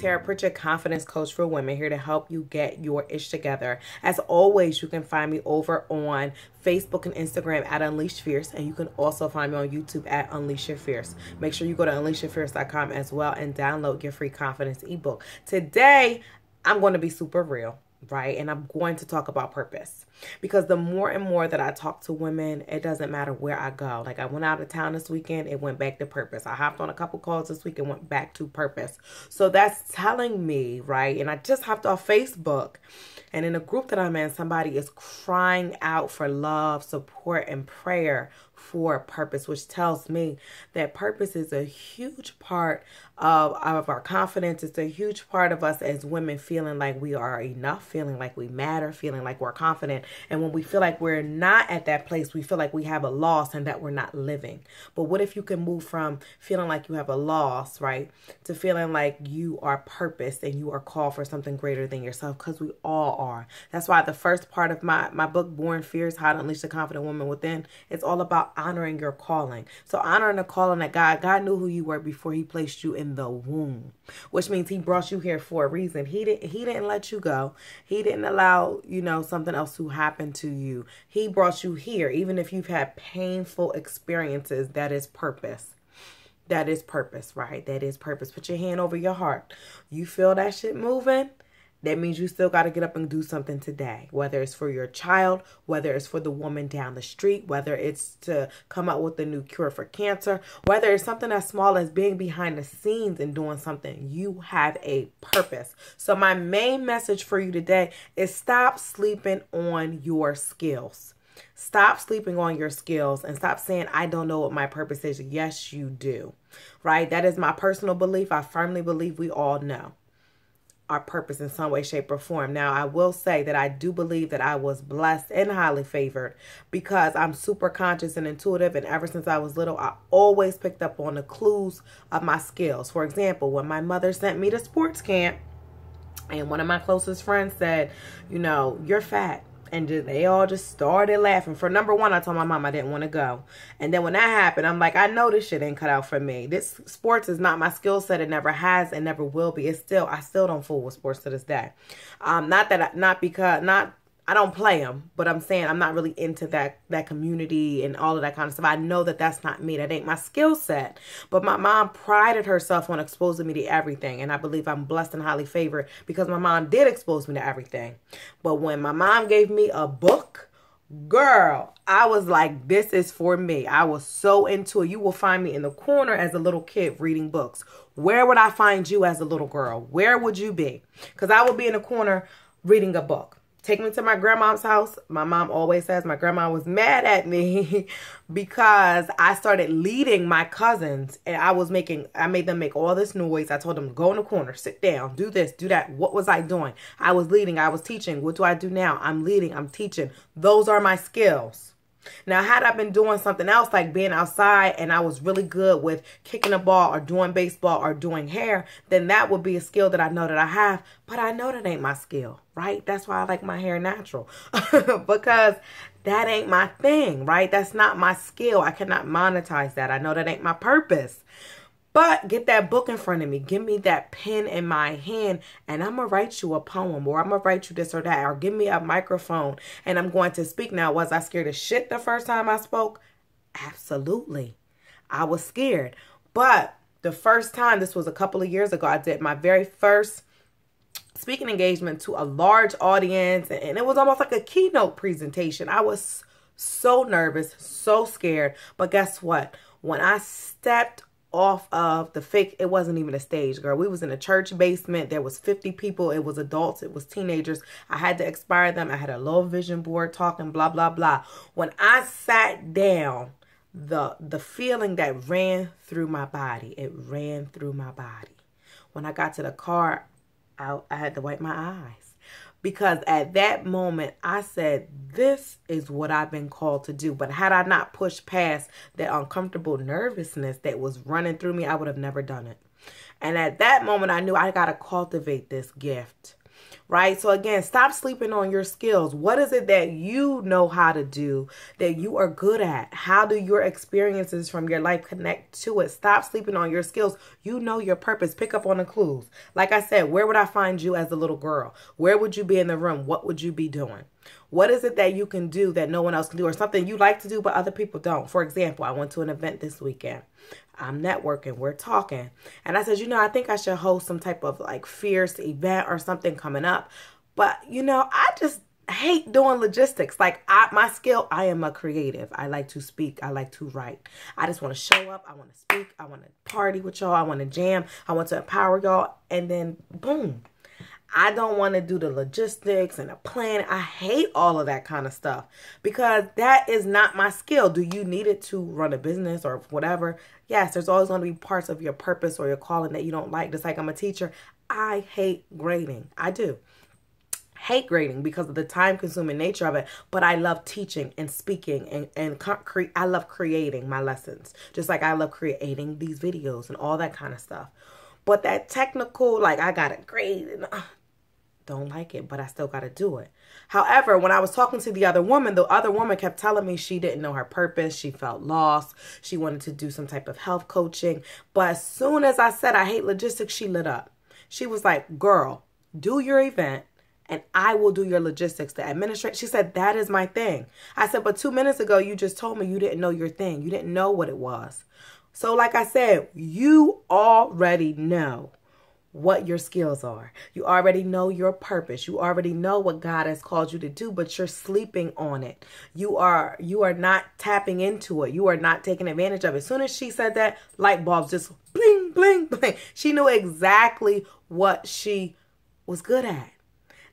Tara Pritchard, confidence coach for women, here to help you get your ish together. As always, you can find me over on Facebook and Instagram at Unleash Fierce, and you can also find me on YouTube at Unleash Your Fierce. Make sure you go to unleashyourfierce.com as well and download your free confidence ebook. Today, I'm going to be super real, right? And I'm going to talk about purpose, because the more and more that I talk to women, it doesn't matter where I go. Like, I went out of town this weekend, it went back to purpose. I hopped on a couple calls this week and went back to purpose. So that's telling me, right? And I just hopped off Facebook, and in a group that I'm in, somebody is crying out for love, support, and prayer for purpose, which tells me that purpose is a huge part of our confidence. It's a huge part of us as women feeling like we are enough, feeling like we matter, feeling like we're confident. And when we feel like we're not at that place, we feel like we have a loss and that we're not living. But what if you can move from feeling like you have a loss, right, to feeling like you are purposed and you are called for something greater than yourself? Because we all are. That's why the first part of my book, Born Fierce, How to Unleash the Confident Woman Within, it's all about honoring your calling. So honoring the calling that God knew who you were before he placed you in the womb, which means he brought you here for a reason. He didn't let you go. He didn't allow, something else to happen to you. He brought you here. Even if you've had painful experiences, that is purpose. That is purpose, right? That is purpose. Put your hand over your heart. You feel that shit moving? That means you still got to get up and do something today, whether it's for your child, whether it's for the woman down the street, whether it's to come up with a new cure for cancer, whether it's something as small as being behind the scenes and doing something. You have a purpose. So my main message for you today is stop sleeping on your skills. Stop sleeping on your skills and stop saying, I don't know what my purpose is. Yes, you do, right? That is my personal belief. I firmly believe we all know our purpose in some way, shape, or form. Now, I will say that I do believe that I was blessed and highly favored because I'm super conscious and intuitive. And ever since I was little, I always picked up on the clues of my skills. For example, when my mother sent me to sports camp and one of my closest friends said, you're fat. And they all just started laughing. For number one, I told my mom I didn't want to go. And then when that happened, I'm like, I know this shit ain't cut out for me. This sports is not my skill set. It never has and never will be. I still don't fool with sports to this day. I don't play them, but I'm saying I'm not really into that community and all of that kind of stuff. I know that that's not me. That ain't my skill set. But my mom prided herself on exposing me to everything. And I believe I'm blessed and highly favored because my mom did expose me to everything. But when my mom gave me a book, girl, I was like, this is for me. I was so into it. You will find me in the corner as a little kid reading books. Where would I find you as a little girl? Where would you be? Because I would be in the corner reading a book. Take me to my grandma's house. My mom always says my grandma was mad at me because I started leading my cousins and I made them make all this noise. I told them, go in the corner, sit down, do this, do that. What was I doing? I was leading. I was teaching. What do I do now? I'm leading. I'm teaching. Those are my skills. Now, had I been doing something else like being outside and I was really good with kicking a ball or doing baseball or doing hair, then that would be a skill that I know that I have. But I know that ain't my skill, right? That's why I like my hair natural because that ain't my thing, right? That's not my skill. I cannot monetize that. I know that ain't my purpose. But get that book in front of me. Give me that pen in my hand and I'm going to write you a poem or I'm going to write you this or that or give me a microphone and I'm going to speak. Now, was I scared as shit the first time I spoke? Absolutely. I was scared. But the first time, this was a couple of years ago, I did my very first speaking engagement to a large audience and it was almost like a keynote presentation. I was so nervous, so scared. But guess what? When I stepped off of the fake, it wasn't even a stage, girl. We was in a church basement. There was 50 people. It was adults. It was teenagers. I had to inspire them. I had a low vision board talking, blah, blah, blah. When I sat down, the feeling that ran through my body, it ran through my body. When I got to the car, I had to wipe my eyes. Because at that moment, I said, this is what I've been called to do. But had I not pushed past that uncomfortable nervousness that was running through me, I would have never done it. And at that moment, I knew I got to cultivate this gift, right? So again, stop sleeping on your skills. What is it that you know how to do, that you are good at? How do your experiences from your life connect to it? Stop sleeping on your skills. You know your purpose. Pick up on the clues. Like I said, where would I find you as a little girl? Where would you be in the room? What would you be doing? What is it that you can do that no one else can do, or something you like to do but other people don't? For example, I went to an event this weekend. I'm networking, we're talking. And I said, I think I should host some type of like fierce event or something coming up. But, I just hate doing logistics. Like my skill, I am a creative. I like to speak. I like to write. I just want to show up. I want to speak. I want to party with y'all. I want to jam. I want to empower y'all. And then boom. I don't want to do the logistics and the plan. I hate all of that kind of stuff because that is not my skill. Do you need it to run a business or whatever? Yes, there's always going to be parts of your purpose or your calling that you don't like. Just like I'm a teacher. I hate grading. I do. Hate grading because of the time-consuming nature of it, but I love teaching and speaking and I love creating my lessons, just like I love creating these videos and all that kind of stuff. But that technical, like I got to grade and don't like it, but I still got to do it. However, when I was talking to the other woman kept telling me she didn't know her purpose. She felt lost. She wanted to do some type of health coaching. But as soon as I said I hate logistics, she lit up. She was like, girl, do your event and I will do your logistics. The administration, she said, that is my thing. I said, but 2 minutes ago, you just told me you didn't know your thing. You didn't know what it was. So like I said, you already know what your skills are. You already know your purpose. You already know what God has called you to do, but you're sleeping on it. You are not tapping into it. You are not taking advantage of it. As soon as she said that, light bulbs just bling, bling, bling. She knew exactly what she was good at.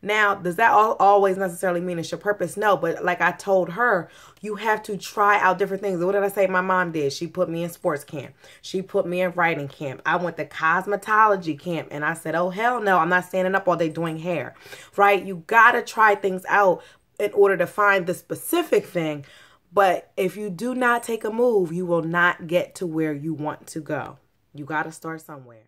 Now, does that always necessarily mean it's your purpose? No, but like I told her, you have to try out different things. What did I say my mom did? She put me in sports camp. She put me in writing camp. I went to cosmetology camp and I said, oh, hell no, I'm not standing up all day doing hair, right? You got to try things out in order to find the specific thing. But if you do not take a move, you will not get to where you want to go. You got to start somewhere.